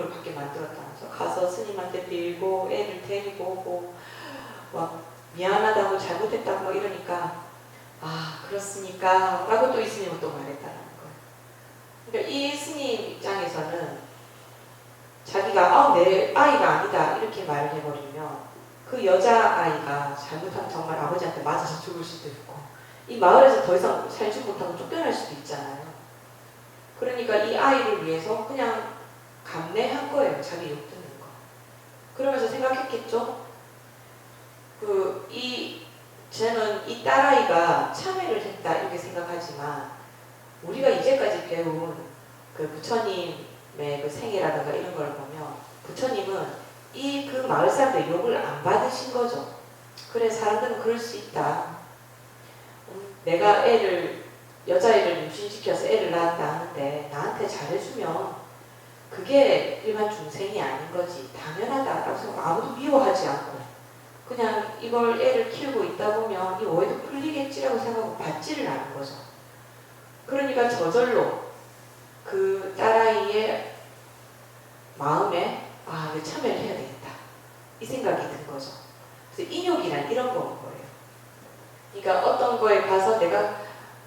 인육을 받게 만들었다면서 가서 스님한테 빌고 애를 데리고 오고 막 미안하다고 잘못했다고 이러니까 아 그렇습니까? 라고 또 이 스님은 또 말했다는 거예요. 그러니까 이 스님 입장에서는 자기가 내 아이가 아니다 이렇게 말을 해버리면 그 여자아이가 잘못하면 정말 아버지한테 맞아서 죽을 수도 있고 이 마을에서 더 이상 살지 못하고 쫓겨날 수도 있잖아요. 그러니까 이 아이를 위해서 그냥 감내한 거예요. 자기 욕 듣는 거. 그러면서 생각했겠죠? 쟤는 이 딸아이가 참회를 했다 이렇게 생각하지만 우리가 이제까지 배운 그 부처님의 그 생애라든가 이런 걸 보면 부처님은 그 마을 사람들 욕을 안 받으신 거죠. 그래 사람들은 그럴 수 있다. 내가 여자애를 임신시켜서 애를 낳았다 하는데 나한테 잘해주면 그게 일반 중생이 아닌 거지 당연하다라고 생각 아무도 미워하지 않고 그냥 이걸 애를 키우고 있다 보면 이 오해도 풀리겠지라고 생각하고 받지를 않은 거죠. 그러니까 저절로 그 딸아이의 마음에 이거 참여를 해야 되겠다 이 생각이 든 거죠. 그래서 인욕이란 이런 거인 거예요. 그러니까 어떤 거에 가서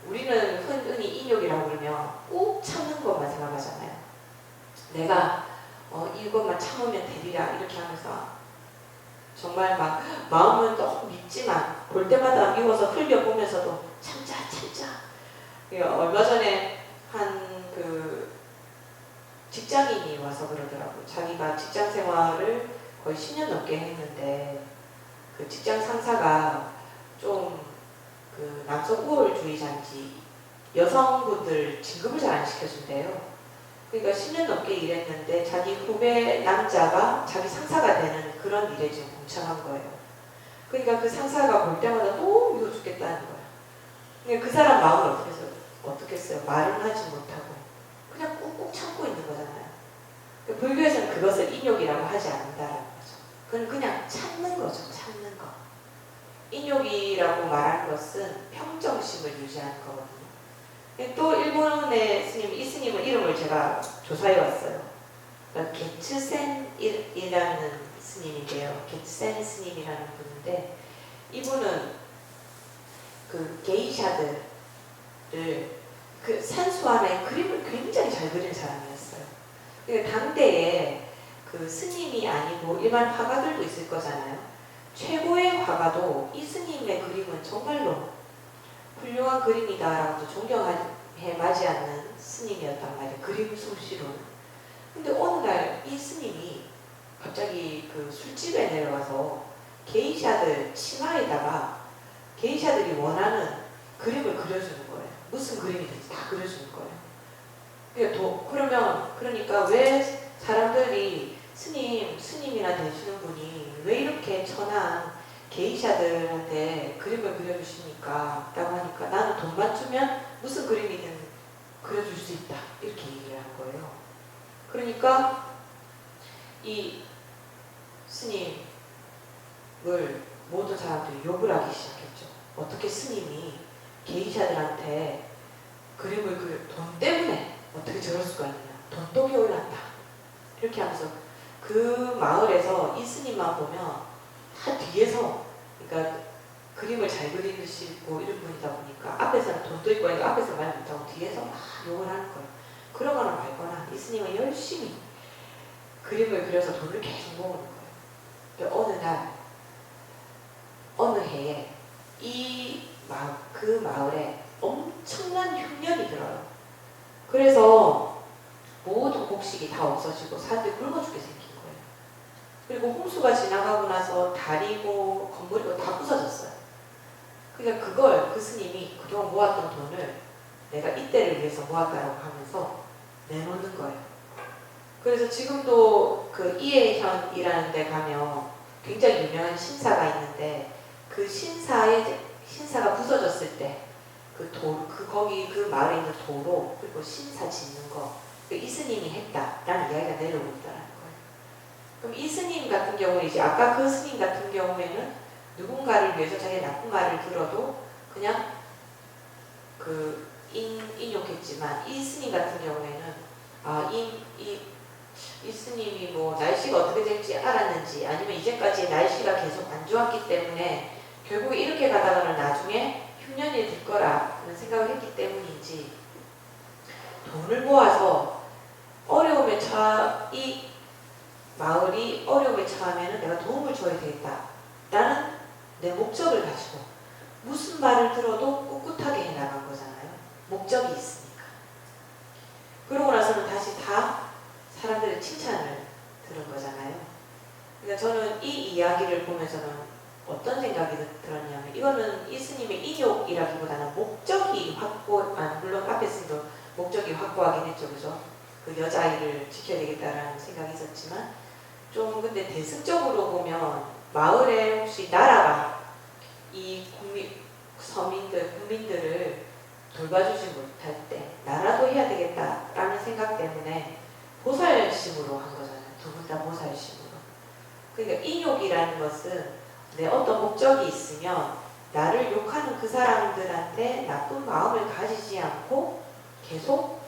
우리는 흔히 인욕이라고 그러면 꼭 참는 것만 생각하잖아요. 내가 이것만 참으면 되리라 이렇게 하면서 정말 막 마음은 너무 밉지만 볼 때마다 미워서 흘려보면서도 참자. 얼마 전에 한 그 직장인이 와서 그러더라고요. 자기가 직장 생활을 거의 10년 넘게 했는데 그 직장 상사가 좀 그 남성 우월주의자인지 여성분들 진급을 잘 안 시켜준대요. 그러니까 10년 넘게 일했는데 자기 후배 남자가 자기 상사가 되는 그런 일에 지금 동참한 거예요. 그러니까 그 상사가 볼 때마다 너무 미워 죽겠다는 거예요. 그러니까 그 사람 마음을 어떻게 했어요? 말은 하지 못하고 그냥 꾹꾹 참고 있는 거잖아요. 그러니까 불교에서는 그것을 인욕이라고 하지 않는다라는 거죠. 그건 그냥 참는 거죠. 참는 거. 인욕이라고 말하는 것은 평정심을 유지하는 거거든요. 또 일본의 스님, 이 스님의 이름을 제가 조사해 왔어요. 그러니까 게츠센이라는 스님인데요. 게츠센 스님이라는 분인데 이분은 그 게이샤들을 그 산수 안에 그림을 굉장히 잘 그리는 사람이었어요. 그러니까 당대에 그 스님이 아니고 일반 화가들도 있을 거잖아요. 최고의 화가도 이 스님의 그림은 정말로 훌륭한 그림이다라고 존경해 맞이하는 스님이었단 말이에요. 그림 솜씨로는. 근데 어느 날 이 스님이 갑자기 그 술집에 내려가서 게이샤들 치마에다가 게이샤들이 원하는 그림을 그려주는 거예요. 무슨 그림이든지 다 그려주는 거예요. 그러니까 왜 사람들이 스님이나 되시는 분이 왜 이렇게 천한 게이샤들한테 그림을 그려주십니까? 라고 하니까 나는 돈만 주면 무슨 그림이든 그려줄 수 있다. 이렇게 얘기를 한 거예요. 그러니까 이 스님을 모든 사람들이 욕을 하기 시작했죠. 어떻게 스님이 게이샤들한테 그림을 돈 때문에 어떻게 저럴 수가 있냐. 돈독이 올랐다. 이렇게 하면서 그 마을에서 이 스님만 보면 다 뒤에서 그러니까 그림을 잘 그리시고 이런 분이다 보니까 앞에서는 돈도 있고 하니까 앞에서 말 못하고 뒤에서 막 욕을 하는 거예요. 그러거나 말거나 이 스님은 열심히 그림을 그려서 돈을 계속 모으는 거예요. 그러니까 어느 해에 그 마을에 엄청난 흉년이 들어요. 그래서 모든 곡식이 다 없어지고 사람들이 굶어 죽게 생긴 거예요. 그리고 홍수가 지나가고 나서 다리고 건물이고 다 부서졌어요. 그러니까 그 스님이 그동안 모았던 돈을 내가 이때를 위해서 모았다라고 하면서 내놓는 거예요. 그래서 지금도 그 이해현이라는 데 가면 굉장히 유명한 신사가 있는데 그 신사가 부서졌을 때 거기 그 마을에 있는 도로 그리고 신사 짓는 거 이 스님이 했다라는 이야기가 내려오고 있다는 거예요. 그럼 이 스님 같은 경우는 이제 아까 그 스님 같은 경우에는 누군가를 위해서 자기 나쁜 말을 들어도 그냥 인욕했지만 이 스님 같은 경우에는 이 이스님이 뭐 날씨가 어떻게 될지 알았는지 아니면 이제까지 날씨가 계속 안 좋았기 때문에 결국 이렇게 가다가는 나중에 흉년이 될 거라는 생각을 했기 때문인지 돈을 모아서 어려움에 이 마을이 어려움에 처하면 내가 도움을 줘야 되겠다 라는 내 목적을 가지고 무슨 말을 들어도 꿋꿋하게 해나간 거잖아요. 목적이 있으니까. 그러고 나서는 다시 다 사람들의 칭찬을 들은 거잖아요. 그러니까 저는 이 이야기를 보면서는 어떤 생각이 들었냐면 이거는 이스님의 인욕이라기보다는 목적이 물론 앞에서도 목적이 확고하긴 했죠. 그죠? 그 여자아이를 지켜야 되겠다라는 생각이 있었지만 좀 근데 대승적으로 보면 마을에 혹시 나라가 이 국민들을 돌봐주지 못할 때 나라도 해야 되겠다라는 생각 때문에 보살심으로 한 거잖아요. 두 분 다 보살심으로. 그러니까 인욕이라는 것은 내 어떤 목적이 있으면 나를 욕하는 그 사람들한테 나쁜 마음을 가지지 않고 계속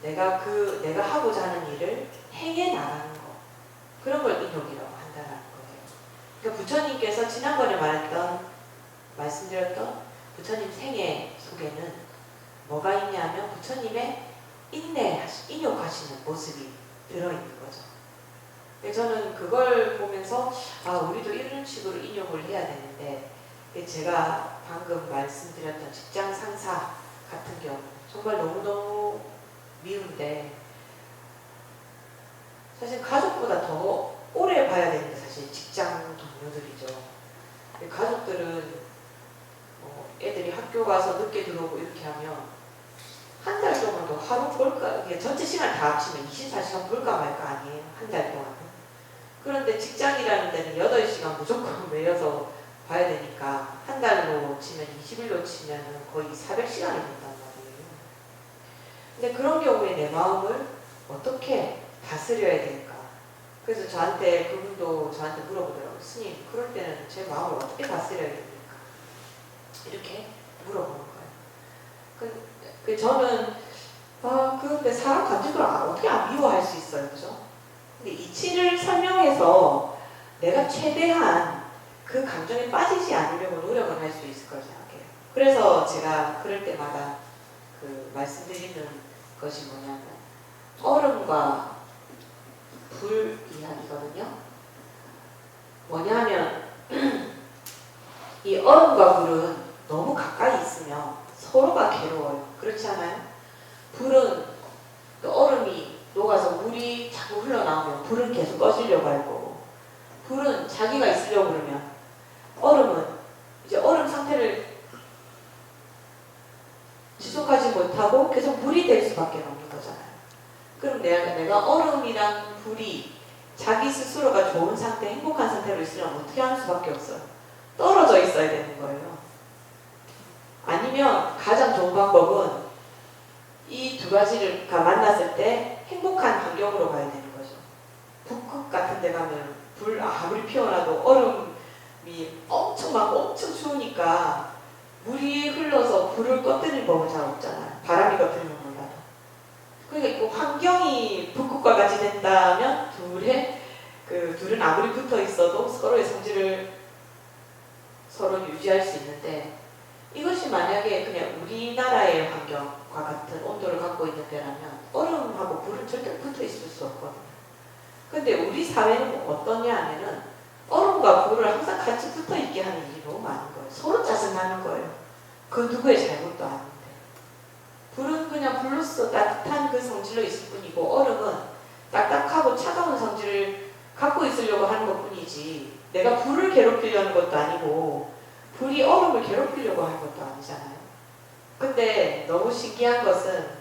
내가 하고자 하는 일을 행해 나가는 거. 그런 걸 인욕이라고 한다는 거예요. 그러니까 부처님께서 지난번에 말씀드렸던 부처님 생애 속에는 뭐가 있냐면 부처님의 인욕하시는 모습이 들어있는 거죠. 저는 그걸 보면서 우리도 이런 식으로 인욕을 해야 되는데 제가 방금 말씀드렸던 직장 상사 같은 경우 정말 너무너무 미운데 사실 가족보다 더 오래 봐야 되는 게 사실 직장 동료들이죠. 가족들은 애들이 학교 가서 늦게 들어오고 이렇게 하면 한 달 동안도 하루 볼까, 전체 시간 다 합치면 24시간 볼까 말까 아니에요. 한 달 동안은. 그런데 직장이라는 데는 8시간 무조건 매여서 봐야 되니까 한 달로 치면 20일로 치면 거의 400시간이 된단 말이에요. 근데 그런 경우에 내 마음을 어떻게 다스려야 될까? 그래서 그분도 저한테 물어보더라고요. 스님, 그럴 때는 제 마음을 어떻게 다스려야 됩니까? 이렇게 물어보는 거예요. 저는 근데 사람 감정을 어떻게 안 미워할 수 있어요, 그죠? 근데 이치를 설명해서 내가 최대한 그 감정에 빠지지 않으려고 노력을 할 수 있을 거라고 생각해요. 그래서 제가 그럴 때마다 말씀드리는 것이 뭐냐면 얼음과 불 이야기거든요. 뭐냐면 이 얼음과 불은 너무 가까이 있으면 서로가 괴로워요. 그렇지 않아요? 불은 얼음이 녹아서 물이 자꾸 흘러나오면 불은 계속 꺼지려고 할 거고, 불은 자기가 있으려고 그러면 얼음은 이제 얼음 상태를 지속하지 못하고 계속 물이 될 수밖에 없는 거잖아요. 그럼 내가 얼음이랑 불이 자기 스스로가 좋은 상태, 행복한 상태로 있으려면 어떻게 하는 수밖에 없어요. 떨어져 있어야 되는 거예요. 아니면 가장 좋은 방법은 이 두 가지가 만났을 때 행복한 환경으로 가야 되는 거죠. 북극 같은 데 가면 불 아무리 피워놔도 얼음이 엄청 많고 엄청 추우니까 물이 흘러서 불을 꺼뜨릴 법은 잘 없잖아요. 바람이 꺼뜨리면 몰라도. 그러니까 그 환경이 북극과 같이 된다면 둘은 아무리 붙어 있어도 서로의 성질을 서로 유지할 수 있는데, 이것이 만약에 그냥 우리나라의 환경과 같은 온도를 갖고 있는 데라면 얼음하고 불은 절대 붙어 있을 수 없거든요. 근데 우리 사회는 어떠냐 하면은 얼음과 불을 항상 같이 붙어 있게 하는 일이 너무 많은 거예요. 서로 짜증나는 거예요. 그 누구의 잘못도 아닌데. 불은 그냥 불로서 따뜻한 그 성질로 있을 뿐이고 얼음은 딱딱하고 차가운 성질을 갖고 있으려고 하는 것 뿐이지 내가 불을 괴롭히려는 것도 아니고 불이 얼음을 괴롭히려고 하는 것도 아니잖아요. 근데 너무 신기한 것은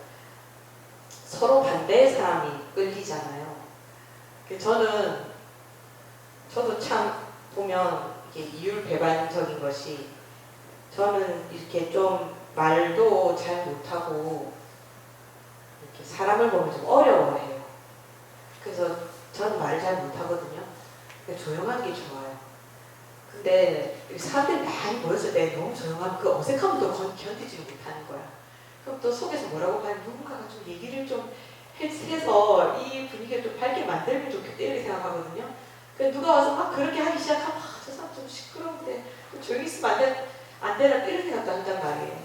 서로 반대의 사람이 끌리잖아요. 저도 참 보면 이게 이율배반적인 것이, 저는 이렇게 좀 말도 잘 못하고 이렇게 사람을 보면 좀 어려워해요. 그래서 저는 말을 잘 못하거든요. 조용한 게 좋아요. 근데 사람들이 많이 모였을 때 너무 조용하면 그 어색함도 견디지 못하는 거야. 그럼 또 속에서 뭐라고 하면 누군가가 좀 얘기를 좀 해서 이 분위기를 좀 밝게 만들면 좋겠다 이렇게 생각하거든요. 그러니까 누가 와서 막 그렇게 하기 시작하면 저 사람 좀 시끄러운데 조용히 있으면 안 되나 이런 생각도 한단 말이에요.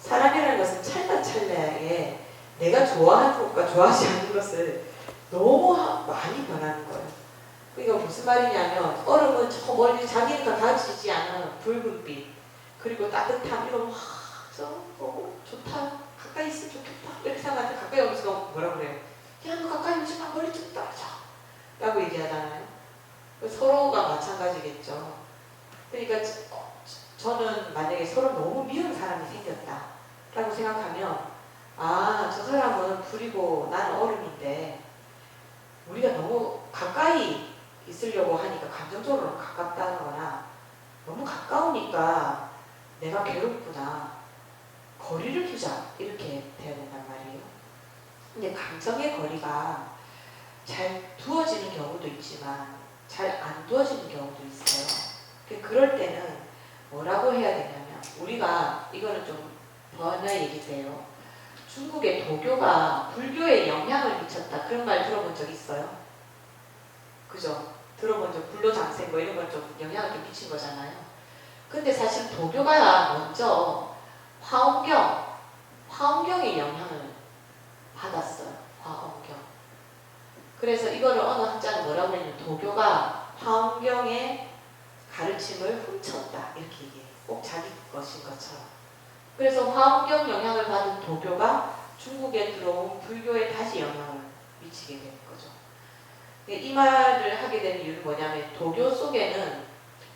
사람이라는 것은 찰나찰나에 내가 좋아하는 것과 좋아하지 않는 것을 너무 많이 변하는 거예요. 그러니까 무슨 말이냐면 얼음은 저 멀리 자기가 가지지 않은 붉은빛 그리고 따뜻함 이런 저 좋다 가까이 있으면 좋겠다 이렇게 생각하는데 가까이 오면서 뭐라 그래요? 야 너 가까이 오지 마 멀리 좀 떨어져 라고 얘기하잖아요. 서로가 마찬가지겠죠. 그러니까 저는 만약에 서로 너무 미운 사람이 생겼다 라고 생각하면 저 사람은 불이고 나는 얼음인데 우리가 너무 가까이 있으려고 하니까 감정적으로 가깝다거나 너무 가까우니까 내가 괴롭구나 거리를 두자 이렇게 돼야 된단 말이에요. 근데 감정의 거리가 잘 두어지는 경우도 있지만 잘 안 두어지는 경우도 있어요. 그럴 때는 뭐라고 해야 되냐면 우리가 이거는 좀 번외 얘기인데요. 중국의 도교가 불교에 영향을 미쳤다 그런 말 들어본 적 있어요? 그죠? 들어본 적 불로장생 뭐 이런 걸 좀 영향을 좀 미친 거잖아요. 근데 사실 도교가 먼저 화엄경의 영향을 받았어요. 화엄경. 그래서 이거를 어느 학자는 뭐라고 했냐면 도교가 화엄경의 가르침을 훔쳤다 이렇게 얘기해요. 꼭 자기 것인 것처럼. 그래서 화엄경 영향을 받은 도교가 중국에 들어온 불교에 다시 영향을 미치게 되는 거죠. 이 말을 하게 된 이유는 뭐냐면 도교 속에는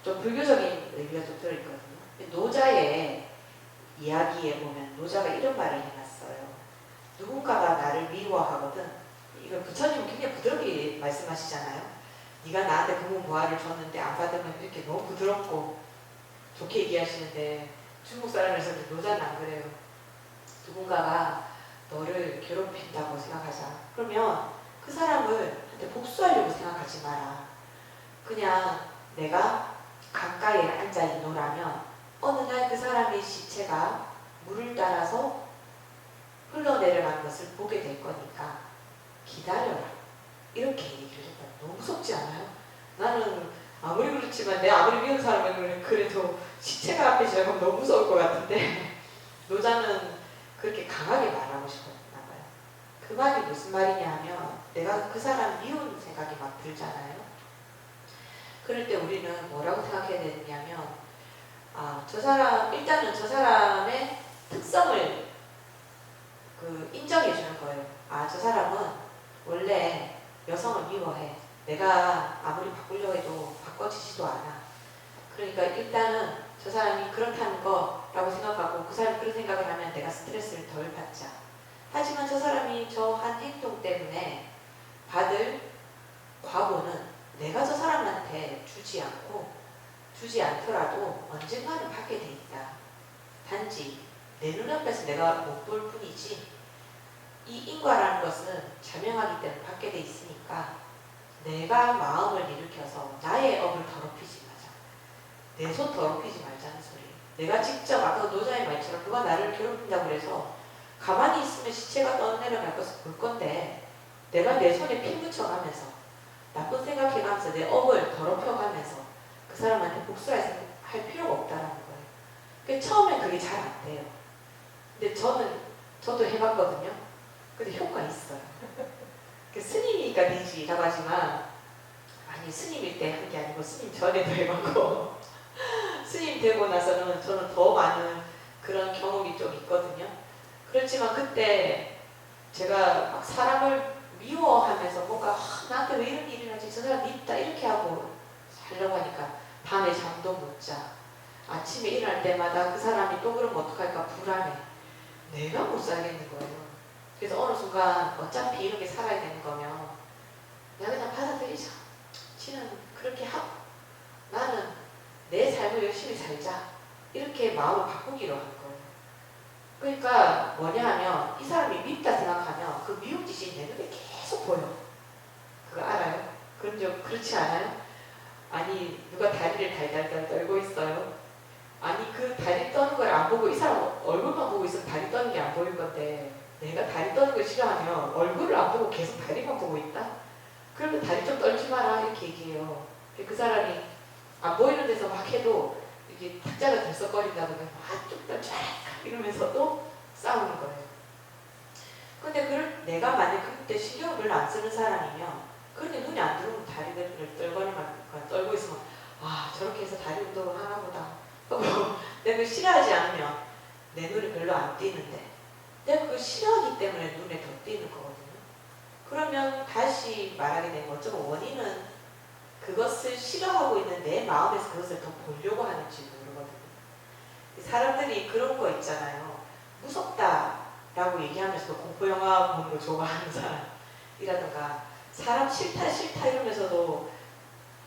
좀 불교적인 의미가 좀 들어있거든요. 노자의 이야기에 보면 노자가 이런 말을 해놨어요. 누군가가 나를 미워하거든. 이걸 부처님은 굉장히 부드럽게 말씀하시잖아요. 네가 나한테 금은보화를 줬는데 안 받으면 이렇게 너무 부드럽고 좋게 얘기하시는데 중국 사람에서 노자는 안 그래요. 누군가가 너를 괴롭힌다고 생각하자. 그러면 그 사람을 한테 복수하려고 생각하지 마라. 그냥 내가 강가에 앉아 있노라면 어느 날 그 사람의 시체가 물을 따라서 흘러내려가는 것을 보게 될 거니까 기다려라. 이렇게 얘기를 했다. 너무 무섭지 않아요? 나는 아무리 그렇지만 내가 아무리 미운 사람은 그래도 시체가 앞에 지나가면 너무 무서울 것 같은데 노자는 그렇게 강하게 말하고 싶었나 봐요. 그 말이 무슨 말이냐 하면 내가 그 사람 미운 생각이 막 들잖아요. 그럴 때 우리는 뭐라고 생각해야 되냐면 일단은 저 사람의 특성을 인정해 주는 거예요. 저 사람은 원래 여성을 미워해. 내가 아무리 바꾸려고 해도 바꿔지지도 않아. 그러니까 일단은 저 사람이 그렇다는 거라고 생각하고 그 사람이 그런 생각을 하면 내가 스트레스를 덜 받자. 하지만 저 사람이 저 한 행동 때문에 받을 과보는 내가 저 사람한테 주지 않더라도 언젠가는 받게 돼 있다. 단지 내 눈앞에서 내가 못 볼 뿐이지 이 인과라는 것은 자명하기 때문에 받게 돼 있으니까 내가 마음을 일으켜서 나의 업을 더럽히지 마자. 내 손 더럽히지 말자는 소리. 내가 직접 아까 노자의 말처럼 누가 나를 괴롭힌다고 그래서 가만히 있으면 시체가 떠내려갈 것을 볼 건데 내가 내 손에 피 묻혀가면서 나쁜 생각해가면서 내 업을 더럽혀가면서 그 사람한테 복수할 필요가 없다라는 거예요. 그러니까 처음엔 그게 잘 안 돼요. 근데 저도 해봤거든요. 근데 효과 있어요. 스님이니까 되지라고 하지만 아니 스님일 때 한 게 아니고 스님 전에도 해봤고 스님 되고 나서는 저는 더 많은 그런 경험이 좀 있거든요. 그렇지만 그때 제가 막 사람을 미워하면서 뭔가 나한테 왜 이런 일이 나지 저 사람 밉다 이렇게 하고 살려고 하니까 밤에 잠도 못 자. 아침에 일어날 때마다 그 사람이 또 그러면 어떡할까 불안해. 내가 못 살겠는 거예요. 그래서 어느 순간 어차피 이렇게 살아야 되는 거면 내가 그냥 받아들이자. 지는 그렇게 하고 나는 내 삶을 열심히 살자. 이렇게 마음을 바꾸기로 한 거예요. 그러니까 뭐냐 하면 이 사람이 밉다 생각하면 그 미운 짓이 내 눈에 계속 보여. 그거 알아요? 그렇지 않아요? 아니 누가 다리를 달달달 떨고 있어요. 아니 그 다리 떠는 걸 안 보고 이 사람 얼굴만 보고 있으면 다리 떠는 게 안 보일 건데 내가 다리 떠는 거 싫어하면 얼굴을 안 보고 계속 다리만 보고 있다? 그러면 다리 좀 떨지 마라 이렇게 얘기해요. 그 사람이 안 보이는 데서 막 해도 이게 탁자가 들썩거린다거나 쭉 떨자 이러면서도 싸우는 거예요. 근데 내가 만약 그때 신경을 별로 안 쓰는 사람이면 그런데 눈이 안 들어오면 다리를 떨고 있으면 저렇게 해서 다리 운동을 하나 보다. 내가 싫어하지 않으면 내 눈이 별로 안 띄는데 내가 그걸 싫어하기 때문에 눈에 더 띄는 거거든요. 그러면 다시 말하게 되면 어쩌면 원인은 그것을 싫어하고 있는 내 마음에서 그것을 더 보려고 하는지 모르거든요. 사람들이 그런 거 있잖아요. 무섭다라고 얘기하면서도 공포영화 보는 거 좋아하는 사람이라든가 사람 싫다 이러면서도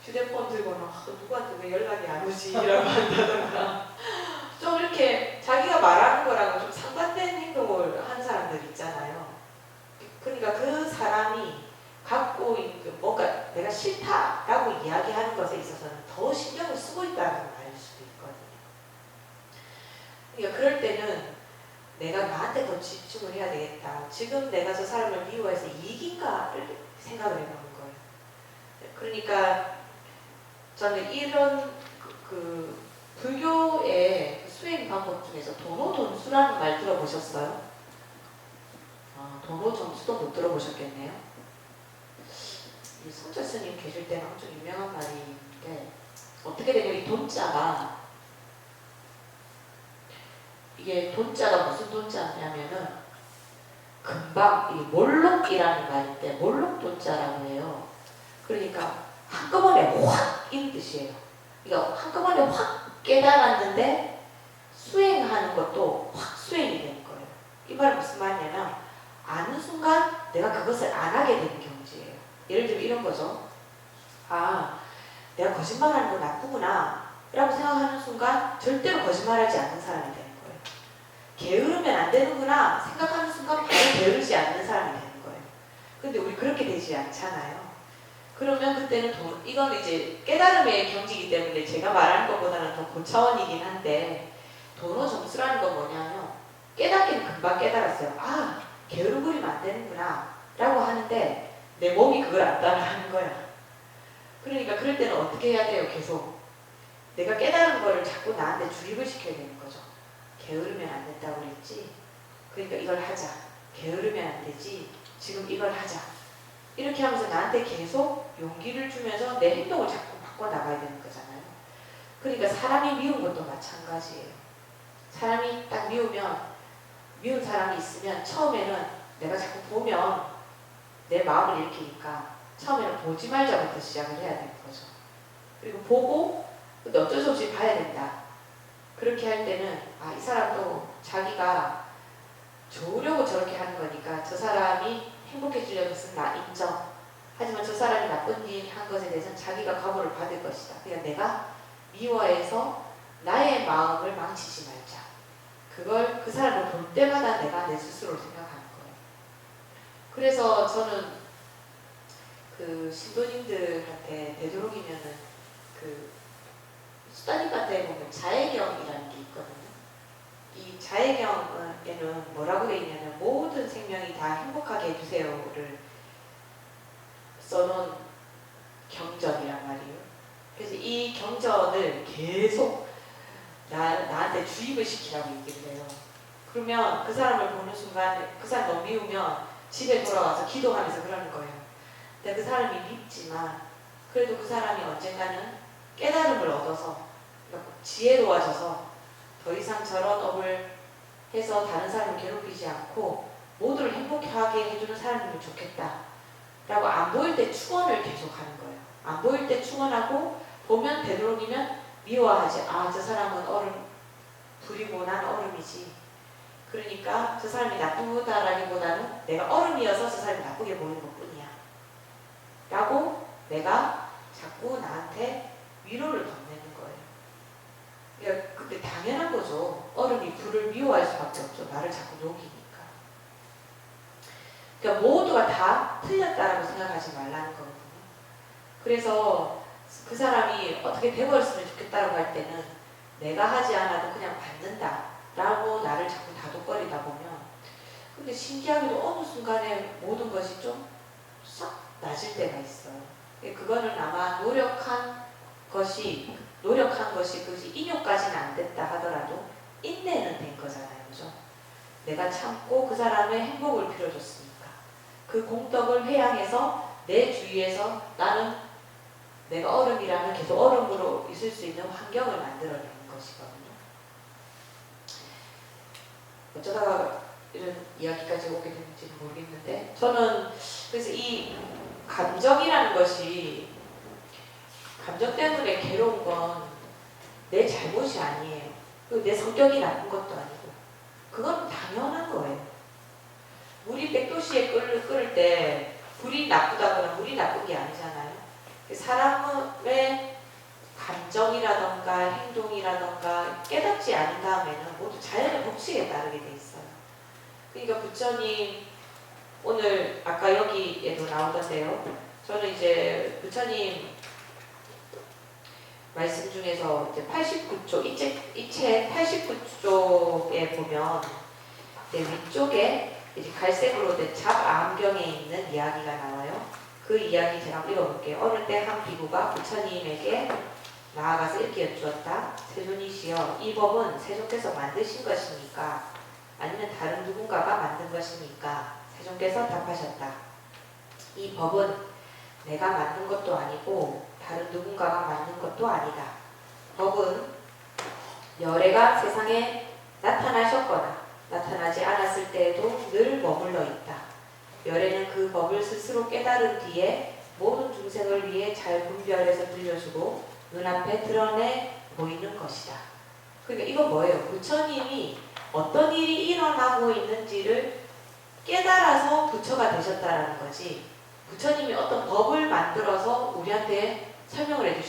휴대폰 들고는 누구한테 왜 연락이 안 오지? 라고 한다던가 좀 이렇게 자기가 말하는 거랑은 좀 상반된 행동을 하는 사람들 있잖아요. 그러니까 그 사람이 갖고 있는 뭔가 내가 싫다라고 이야기하는 것에 있어서는 더 신경을 쓰고 있다는 걸 알 수도 있거든요. 그러니까 그럴 때는 내가 나한테 더 집중을 해야 되겠다. 지금 내가 저 사람을 미워해서 이익인가를 생각을 해보는 거예요. 그러니까 저는 이런 불교의 수행 방법 중에서 도노존수라는 말 들어보셨어요? 도노존수도 못 들어보셨겠네요. 이 성철 스님 계실 때는 엄청 유명한 말인데 어떻게 되냐면 이 돈자가 이게 돈자가 무슨 돈자냐면은 금방 이 몰록이라는 말인데 몰록 돈자라고 해요. 그러니까 한꺼번에 확 이런 뜻이에요. 그러니까 한꺼번에 확 깨달았는데 수행하는 것도 확 수행이 되는 거예요. 이 말은 무슨 말이냐면 아는 순간 내가 그것을 안 하게 되는 경지예요. 예를 들면 이런 거죠. 내가 거짓말하는 거 나쁘구나 라고 생각하는 순간 절대로 거짓말하지 않는 사람이 되는 거예요. 게으르면 안 되는구나 생각하는 순간 바로 게으르지 않는 사람이 되는 거예요. 근데 우리 그렇게 되지 않잖아요. 그러면 그때는 이건 이제 깨달음의 경지이기 때문에 제가 말하는 것보다는 더 고차원이긴 한데 도노점수라는 건 뭐냐면 깨닫기는 금방 깨달았어요. 게으르부리면 안 되는구나 라고 하는데 내 몸이 그걸 안 따라하는 거야. 그러니까 그럴 때는 어떻게 해야 돼요? 계속 내가 깨달은 거를 자꾸 나한테 주입을 시켜야 되는 거죠. 게으르면 안 된다고 그랬지? 그러니까 이걸 하자. 게으르면 안 되지? 지금 이걸 하자. 이렇게 하면서 나한테 계속 용기를 주면서 내 행동을 자꾸 바꿔나가야 되는 거잖아요. 그러니까 사람이 미운 것도 마찬가지예요. 사람이 딱 미운 사람이 있으면 처음에는 내가 자꾸 보면 내 마음을 일으키니까 처음에는 보지 말자부터 시작을 해야 되는 거죠. 그리고 보고 근데 어쩔 수 없이 봐야 된다. 그렇게 할 때는 이 사람도 자기가 좋으려고 저렇게 하는 거니까 저 사람이 행복해지려고 쓴 나 인정. 하지만 저 사람이 나쁜 일 한 것에 대해서는 자기가 각오를 받을 것이다. 그러니까 내가 미워해서 나의 마음을 망치지 말자. 그걸 그 사람을 볼 때마다 내가 내 스스로를 생각하는 거예요. 그래서 저는 그 신도님들한테 되도록이면은 그 수다님한테 보면 자애경이라는 게 있거든요. 이 자애경에는 뭐라고 되어 있냐면 모든 생명이 다 행복하게 해주세요를 써놓은 경전이란 말이에요. 그래서 이 경전을 계속 나한테 주입을 시키라고 얘기를 해요. 그러면 그 사람을 보는 순간 그 사람 너무 미우면 집에 돌아와서 기도하면서 그러는 거예요. 근데 그 사람이 밉지만 그래도 그 사람이 언젠가는 깨달음을 얻어서 지혜로워져서 더 이상 저런 업을 해서 다른 사람을 괴롭히지 않고 모두를 행복하게 해주는 사람이면 좋겠다 라고 안 보일 때 축원을 계속하는 거예요. 안 보일 때 축원하고 보면 되도록이면 미워하지. 저 사람은 얼음 불이고 나는 얼음이지. 그러니까 저 사람이 나쁘다라기보다는 내가 얼음이어서 저 사람이 나쁘게 보이는 것뿐이야 라고 내가 자꾸 나한테 위로를 건네는 거예요. 그러니까 근데 당연한 거죠. 얼음이 불을 미워할 수밖에 없죠. 나를 자꾸 녹이니까. 그러니까 모두가 다 틀렸다라고 생각하지 말라는 거거든요. 그래서 그 사람이 어떻게 되버렸으면 좋겠다라고 할 때는 내가 하지 않아도 그냥 받는다 라고 나를 자꾸 다독거리다 보면 근데 신기하게도 어느 순간에 모든 것이 좀 싹 낮을 때가 있어요. 그거는 아마 노력한 것이 그것이 인욕까지는 안 됐다 하더라도 인내는 된 거잖아요. 그죠? 내가 참고 그 사람의 행복을 빌어줬으니까 그 공덕을 회양해서 내 주위에서 나는 내가 얼음이라면 계속 얼음으로 있을 수 있는 환경을 만들어내는 것이거든요. 어쩌다가 이런 이야기까지 오게 됐는지는 모르겠는데 저는 그래서 이 감정이라는 것이 감정 때문에 괴로운 건 내 잘못이 아니에요. 그리고 내 성격이 나쁜 것도 아니고 그건 당연한 거예요. 물이 100도씨에 끓을 때 불이 나쁘다거나 물이 나쁜 게 아니잖아요. 사람의 감정이라던가 행동이라던가 깨닫지 않은 다음에는 모두 자연의 법칙에 따르게 돼 있어요. 그러니까 부처님 오늘 아까 여기에도 나오던데요. 저는 이제 부처님 말씀 중에서 이제 89쪽 이 책 89쪽에 보면 위쪽에 이제 갈색으로 된 잡암경에 있는 이야기가 나와요. 그 이야기 제가 한번 읽어볼게요. 어느 때 한 비구가 부처님에게 나아가서 이렇게 여쭈었다. 세존이시여, 이 법은 세존께서 만드신 것입니까? 아니면 다른 누군가가 만든 것입니까? 세존께서 답하셨다. 이 법은 내가 만든 것도 아니고 다른 누군가가 만든 것도 아니다. 법은 열애가 세상에 나타나셨거나 나타나지 않았을 때에도 늘 머물러 있다. 열애는 그 법을 스스로 깨달은 뒤에 모든 중생을 위해 잘 분별해서 들려주고 눈앞에 드러내 보이는 것이다. 그러니까 이건 뭐예요? 부처님이 어떤 일이 일어나고 있는지를 깨달아서 부처가 되셨다라는 거지, 부처님이 어떤 법을 만들어서 우리한테 설명을 해주신